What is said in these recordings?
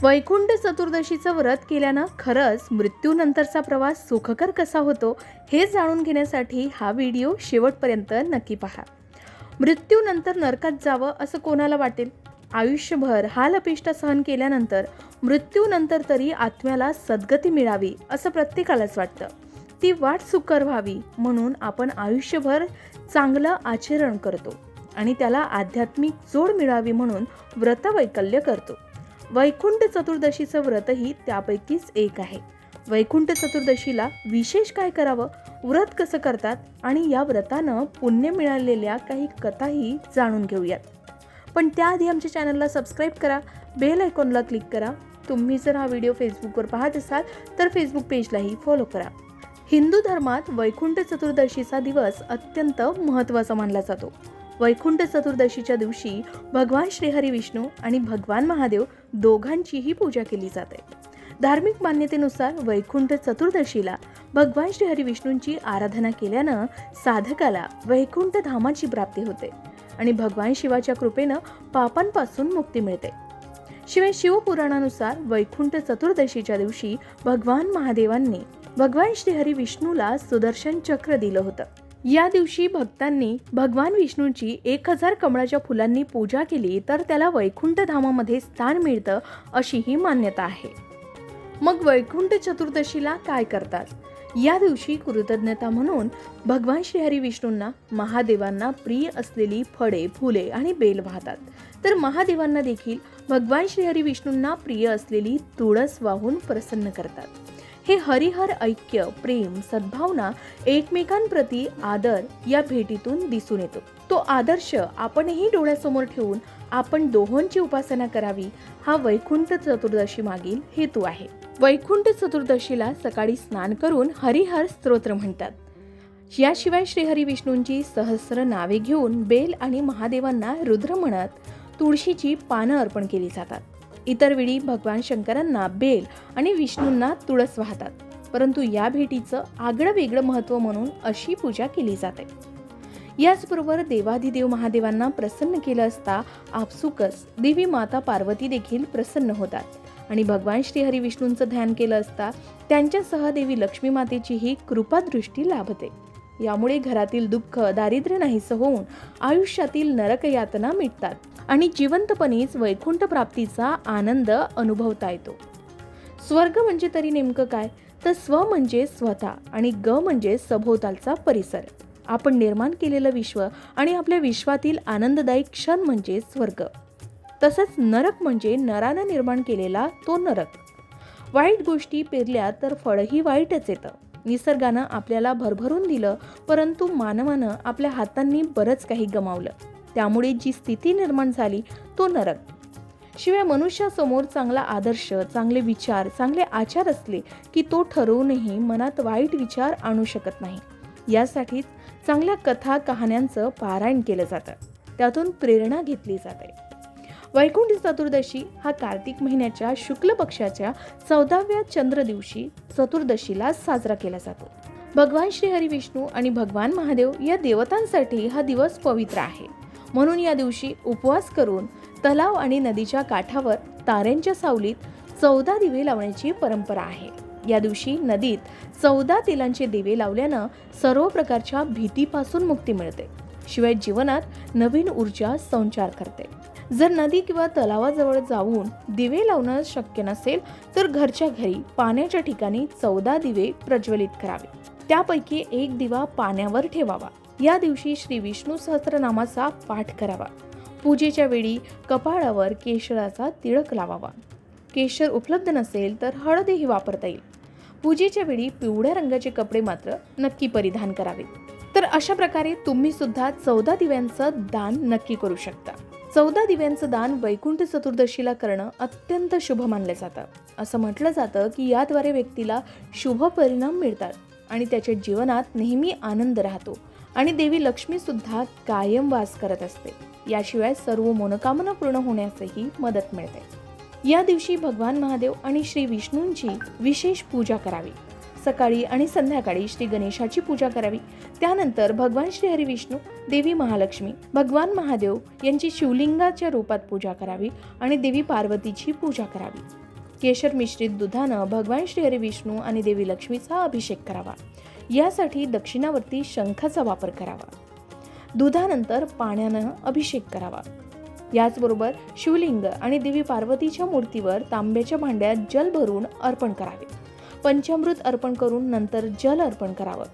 वैकुंठ चतुर्दशीचं व्रत केल्यानं खरंच मृत्यूनंतरचा प्रवास सुखकर कसा होतो हे जाणून घेण्यासाठी हा व्हिडिओ शेवटपर्यंत नक्की पहा. मृत्यूनंतर नरकात जावं असं कोणाला वाटेल? आयुष्यभर हाल अपेष्टा सहन केल्यानंतर मृत्यूनंतर तरी आत्म्याला सद्गती मिळावी असं प्रत्येकालाच वाटतं. ती वाट सुकर व्हावी म्हणून आपण आयुष्यभर चांगलं आचरण करतो आणि त्याला आध्यात्मिक जोड मिळावी म्हणून व्रतवैकल्य करतो. वैकुंठ चतुर्दशीचं व्रतही त्यापैकीच एक आहे. वैकुंठ चतुर्दशीला विशेष काय करावं, व्रत कसं करतात आणि या व्रतानं पुण्य मिळालेल्या काही कथाही जाणून घेऊयात. पण त्याआधी आमच्या चॅनलला सबस्क्राईब करा, बेल आयकॉनला क्लिक करा. तुम्ही जर हा व्हिडिओ फेसबुकवर पाहत असाल तर फेसबुक पेजलाही फॉलो करा. हिंदू धर्मात वैकुंठ चतुर्दशीचा दिवस अत्यंत महत्त्वाचा मानला जातो. वैकुंठ चतुर्दशीच्या दिवशी भगवान श्रीहरी विष्णू आणि भगवान महादेव दोघांचीही पूजा केली जाते. धार्मिक मान्यतेनुसार वैकुंठ चतुर्दशीला भगवान श्रीहरी विष्णूंची आराधना केल्यानं साधकाला वैकुंठ धामाची प्राप्ती होते आणि भगवान शिवाच्या कृपेनं पापांपासून मुक्ती मिळते. शिवाय शिवपुराणानुसार वैकुंठ चतुर्दशीच्या दिवशी भगवान महादेवांनी भगवान श्रीहरी विष्णूला सुदर्शन चक्र दिलं होतं. या दिवशी भक्तांनी भगवान विष्णूंची 1000 कमळाच्या फुलांनी पूजा केली तर त्याला वैकुंठ धामामध्ये स्थान मिळतं अशी ही मान्यता आहे. मग वैकुंठ चतुर्दशीला काय करतात? या दिवशी कृतज्ञता म्हणून भगवान श्रीहरी विष्णूंना महादेवांना प्रिय असलेली फळे, फुले आणि बेल वाहतात. तर महादेवांना देखील भगवान श्रीहरी विष्णूंना प्रिय असलेली तुळस वाहून प्रसन्न करतात. हे हरिहर ऐक्य, प्रेम, सद्भावना, एकमेकांप्रती आदर या भेटीतून दिसून येतो. तो आदर्श आपणही डोळ्यासमोर ठेवून आपण दोहोंची उपासना करावी, हा वैकुंठ चतुर्दशी मागील हेतू आहे. वैकुंठ चतुर्दशीला सकाळी स्नान करून हरिहर स्तोत्र म्हणतात. याशिवाय श्रीहरी विष्णूंची सहस्र नावे घेऊन बेल आणि महादेवांना रुद्र म्हणत तुळशीची पानं अर्पण केली जातात. इतर वेळी भगवान शंकरांना बेल आणि विष्णूंना तुळस वाहतात. परंतु या भेटीचं आगळं वेगळं महत्त्व म्हणून अशी पूजा केली जाते. याचबरोबर देवाधिदेव महादेवांना प्रसन्न केलं असता आपसुकच देवी माता पार्वती देखील प्रसन्न होतात आणि भगवान श्रीहरी विष्णूंचं ध्यान केलं असता त्यांच्यासह देवी लक्ष्मी मातेचीही कृपादृष्टी लाभते. यामुळे घरातील दुःख, दारिद्र्य नाहीसं होऊन आयुष्यातील नरकयातना मिटतात आणि जिवंतपणेच वैकुंठ प्राप्तीचा आनंद अनुभवता येतो. स्वर्ग म्हणजे तरी नेमकं काय? तर स्व म्हणजे स्वतः आणि ग म्हणजे सभोवतालचा परिसर. आपण निर्माण केलेलं विश्व आणि आपल्या विश्वातील आनंददायी क्षण म्हणजे स्वर्ग. तसंच नरक म्हणजे नरानं निर्माण केलेला तो नरक. वाईट गोष्टी पेरल्या तर फळही वाईटच येतं. निसर्गानं आपल्याला भरभरून दिलं, परंतु मानवानं आपल्या हातांनी बरंच काही गमावलं. त्यामुळे जी स्थिती निर्माण झाली तो नरक. शिवाय मनुष्यासमोर चांगला आदर्श, चांगले विचार, चांगले आचार असले की तो ठरवूनही मनात वाईट विचार आणू शकत नाही. यासाठीच चांगल्या कथा, कहाण्यांचं पारायण केलं जातं. त्यातून प्रेरणा घेतली जाते. वैकुंठ चतुर्दशी हा कार्तिक महिन्याच्या शुक्ल पक्षाच्या 14व्या चंद्र दिवशी चतुर्दशीला साजरा केला जातो. भगवान श्रीहरी विष्णू आणि भगवान महादेव या देवतांसाठी हा दिवस पवित्र आहे. म्हणून या दिवशी उपवास करून तलाव आणि नदीच्या काठावर ताऱ्यांच्या सावलीत 14 दिवे लावण्याची परंपरा आहे. या दिवशी नदीत 14 तेलांचे दिवे लावल्यानं सर्व प्रकारच्या भीतीपासून मुक्ती मिळते. शिवाय जीवनात नवीन ऊर्जा संचार करते. जर नदी किंवा तलावाजवळ जाऊन दिवे लावणं शक्य नसेल तर घरच्या घरी पाण्याच्या ठिकाणी 14 दिवे प्रज्वलित करावे. त्यापैकी एक दिवा पाण्यावर ठेवावा. या दिवशी श्री विष्णू सहस्रनामाचा पाठ करावा. पूजेच्या वेळी कपाळावर केशराचा तिळक लावावा. केशर उपलब्ध नसेल तर हळदही वापरता येईल. पूजेच्या वेळी पिवळ्या रंगाचे कपडे मात्र नक्की परिधान करावे. तर अशा प्रकारे तुम्ही सुद्धा 14 दिव्यांचं दान नक्की करू शकता. 14 दिव्यांचं दान वैकुंठ चतुर्दशीला करणं अत्यंत शुभ मानलं जातं. असं म्हटलं जातं की याद्वारे व्यक्तीला शुभ परिणाम मिळतात आणि त्याच्या जीवनात नेहमी आनंद राहतो आणि देवी लक्ष्मी सुद्धा कायम वास करत असते. याशिवाय सर्व मनोकामना पूर्ण होण्यासही मदत मिळते. या दिवशी भगवान महादेव आणि श्री विष्णूंची विशेष पूजा करावी. सकाळी आणि संध्याकाळी श्री गणेशाची पूजा करावी. त्यानंतर भगवान श्रीहरी विष्णू, देवी महालक्ष्मी, भगवान महादेव यांची शिवलिंगाच्या रूपात पूजा करावी आणि देवी पार्वतीची पूजा करावी. केशर मिश्रित दुधानं भगवान श्रीहरी विष्णू आणि देवी लक्ष्मीचा अभिषेक करावा. यासाठी दक्षिणावर्ती शंखाचा वापर करावा. दुधानंतर पाण्यानं अभिषेक करावा. याचबरोबर शिवलिंग आणि देवी पार्वतीच्या मूर्तीवर तांब्याच्या भांड्यात जल भरून अर्पण करावे. पंचामृत अर्पण करून नंतर जल अर्पण करावं.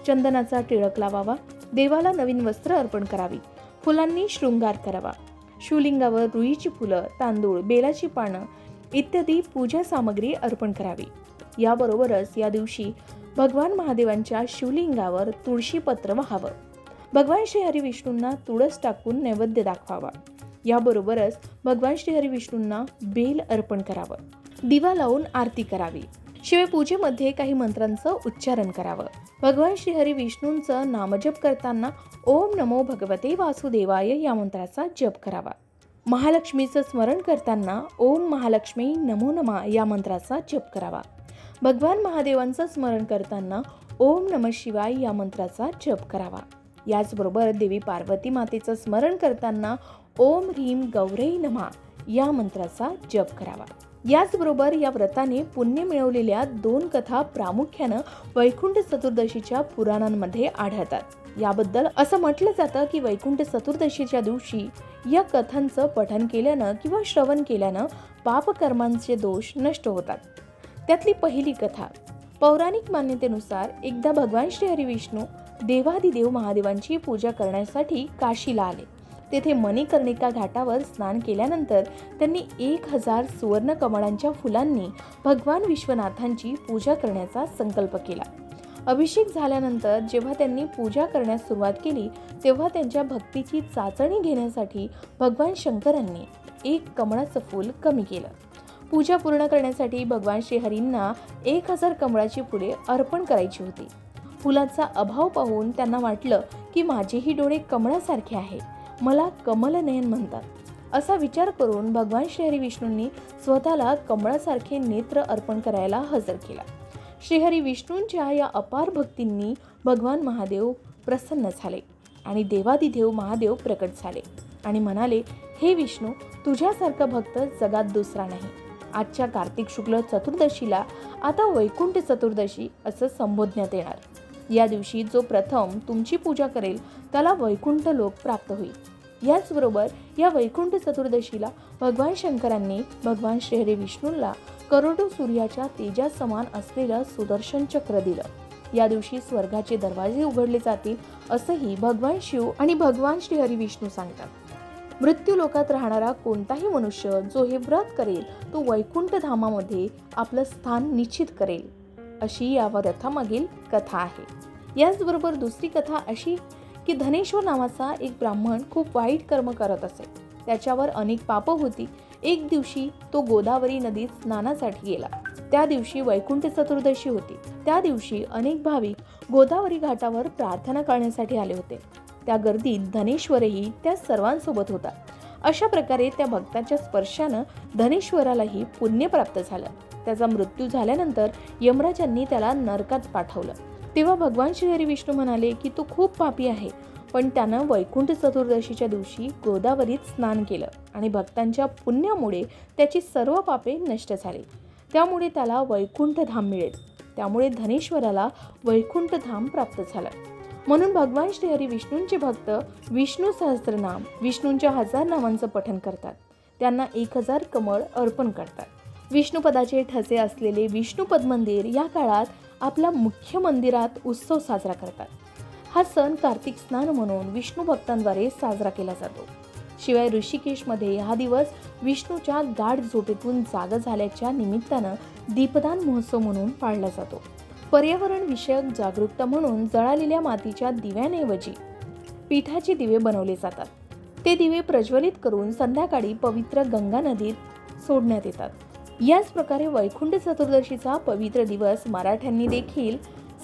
चंदनाचा टिळक लावावा. देवाला नवीन वस्त्र अर्पण करावी. फुलांनी शृंगार करावा. शिवलिंगावर रुईची फुलं, तांदूळ, बेलाची पानं इत्यादी पूजा सामग्री अर्पण करावी. याबरोबरच या दिवशी भगवान महादेवांच्या शिवलिंगावर तुळशीपत्र वाहावं. भगवान श्रीहरी विष्णूंना तुळस टाकून नैवेद्य दाखवावा. याबरोबरच भगवान श्रीहरी विष्णूंना बेल अर्पण करावं. दिवा लावून आरती करावी. शिवाय पूजेमध्ये काही मंत्रांचं उच्चारण करावं. भगवान श्रीहरी विष्णूंचं नामजप करताना ओम नमो भगवते वासुदेवाय या मंत्राचा जप करावा. महालक्ष्मीचं स्मरण करताना ओम महालक्ष्मी नमो नमः या मंत्राचा जप करावा. भगवान महादेवांचं स्मरण करताना ओम नमः शिवाय या मंत्राचा जप करावा. याचबरोबर देवी पार्वती मातेचं स्मरण करताना ओम ह्रीम गौरै नमः या मंत्राचा जप करावा. याचबरोबर या व्रताने पुण्य मिळवलेल्या 2 कथा प्रामुख्यानं वैकुंठ चतुर्दशीच्या पुराणांमध्ये आढळतात. याबद्दल असं म्हटलं जातं की वैकुंठ चतुर्दशीच्या दिवशी या कथांचं पठन केल्यानं किंवा श्रवण केल्यानं पापकर्मांचे दोष नष्ट होतात. त्यातली पहिली कथा. पौराणिक मान्यतेनुसार एकदा भगवान श्रीहरी विष्णू देवादिदेव महादेवांची पूजा करण्यासाठी काशीला आले. तेथे मणिकर्णिका घाटावर स्नान केल्यानंतर त्यांनी 1000 सुवर्ण कमळांच्या फुलांनी भगवान विश्वनाथांची पूजा करण्याचा संकल्प केला. अभिषेक झाल्यानंतर जेव्हा त्यांनी पूजा करण्यास सुरुवात केली तेव्हा त्यांच्या भक्तीची चाचणी घेण्यासाठी भगवान शंकरांनी 1 कमळाचं फूल कमी केलं. पूजा पूर्ण करण्यासाठी भगवान श्रीहरींना 1000 कमळाची फुले अर्पण करायची होती. फुलाचा अभाव पाहून त्यांना वाटलं की माझेही डोळे कमळासारखे आहे, मला कमलनयन म्हणतात. असा विचार करून भगवान श्रीहरी विष्णूंनी स्वतःला कमळासारखे नेत्र अर्पण करायला हजर केला. श्रीहरी विष्णूंच्या या अपार भक्तींनी भगवान महादेव प्रसन्न झाले आणि देवादिदेव महादेव प्रकट झाले आणि म्हणाले, हे विष्णू, तुझ्यासारखा भक्त जगात दुसरा नाही. आजच्या कार्तिक शुक्ल चतुर्दशीला आता वैकुंठ चतुर्दशी असं संबोधण्यात येणार. या दिवशी जो प्रथम तुमची पूजा करेल त्याला वैकुंठ लोक प्राप्त होईल. याचबरोबर या वैकुंठ चतुर्दशीला भगवान शंकरांनी भगवान श्रीहरी विष्णूंना करोडो सूर्याच्या तेजासमान असलेलं सुदर्शन चक्र दिलं. या दिवशी स्वर्गाचे दरवाजे उघडले जातील असंही भगवान शिव आणि भगवान श्रीहरी विष्णू सांगतात. मृत्यू लोकात राहणारा कोणताही मनुष्य जो हे व्रत करेल तो वैकुंठ धामामध्ये आपलं स्थान निश्चित करेल, अशी या व्रतामागील कथा आहे. याचबरोबर दुसरी कथा अशी की धनेश्वर नावाचा एक ब्राह्मण खूप वाईट कर्म करत असे. त्याच्यावर अनेक पापं होती. एक दिवशी तो गोदावरी नदीत स्नानासाठी गेला. त्या दिवशी वैकुंठ चतुर्दशी होती. त्या दिवशी अनेक भाविक गोदावरी घाटावर प्रार्थना करण्यासाठी आले होते. त्या गर्दीत धनेश्वरही त्या सर्वांसोबत होता. अशा प्रकारे त्या भक्ताच्या स्पर्शानं धनेश्वरालाही पुण्य प्राप्त झालं. त्याचा मृत्यू झाल्यानंतर यमराजांनी त्याला नरकात पाठवलं. तेव्हा भगवान श्रीहरी विष्णू म्हणाले की तो खूप पापी आहे, पण त्यानं वैकुंठ चतुर्दशीच्या दिवशी गोदावरीत स्नान केलं आणि भक्तांच्या पुण्यामुळे त्याची सर्व पापे नष्ट झाली. त्यामुळे त्याला वैकुंठ धाम मिळेल. त्यामुळे धनेश्वराला वैकुंठ धाम प्राप्त झालं. म्हणून भगवान श्रीहरी विष्णूंचे भक्त विष्णू सहस्त्रनाम, विष्णूंच्या 1000 नावांचं पठण करतात. त्यांना 1000 कमळ अर्पण करतात. विष्णुपदाचे ठसे असलेले विष्णुपद मंदिर या काळात आपल्या मुख्य मंदिरात उत्सव साजरा करतात. हा सण कार्तिक स्नान म्हणून विष्णू भक्तांद्वारे साजरा केला जातो. शिवाय ऋषिकेशमध्ये हा दिवस विष्णूच्या गाढ झोपेतून जागा झाल्याच्या निमित्तानं दीपदान महोत्सव म्हणून पाळला जातो. पर्यावरण विषयक जागरूकता म्हणून जळालेल्या मातीच्या दिव्यांऐवजी पिठाचे दिवे बनवले जातात. ते दिवे प्रज्वलित करून संध्याकाळी पवित्र गंगा नदीत सोडण्यात येतात. याच प्रकारे वैकुंठ चतुर्दशीचा पवित्र दिवस मराठ्यांनी देखील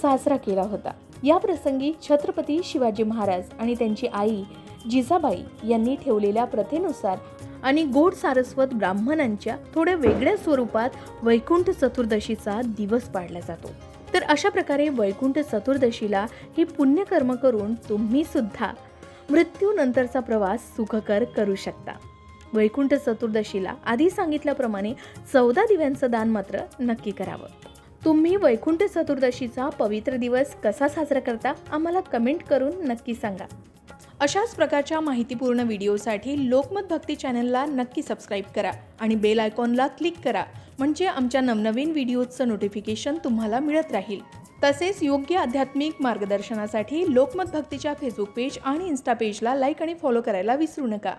साजरा केला होता. या प्रसंगी छत्रपती शिवाजी महाराज आणि त्यांची आई जिजाबाई यांनी ठेवलेल्या प्रथेनुसार आणि गोड सारस्वत ब्राह्मणांच्या थोड्या वेगळ्या स्वरूपात वैकुंठ चतुर्दशीचा दिवस पाळला जातो. तर अशा प्रकारे वैकुंठ चतुर्दशीला ही पुण्यकर्म करून तुम्ही सुद्धा मृत्यूनंतरचा प्रवास सुखकर करू शकता. वैकुंठ चतुर्दशीला आधी सांगितल्याप्रमाणे 14 दिव्यांचं दान मात्र नक्की करावं. तुम्ही वैकुंठ चतुर्दशीचा पवित्र दिवस कसा साजरा करता आम्हाला कमेंट करून नक्की सांगा. अशाच प्रकारच्या माहितीपूर्ण व्हिडिओसाठी लोकमत भक्ती चॅनलला नक्की सबस्क्राईब करा आणि बेल आयकॉनला क्लिक करा, म्हणजे आमच्या नवनवीन व्हिडिओचं नोटिफिकेशन तुम्हाला मिळत राहील. तसेच योग्य आध्यात्मिक मार्गदर्शनासाठी लोकमत भक्तीच्या फेसबुक पेज आणि इन्स्टा पेजला लाईक आणि फॉलो करायला विसरू नका.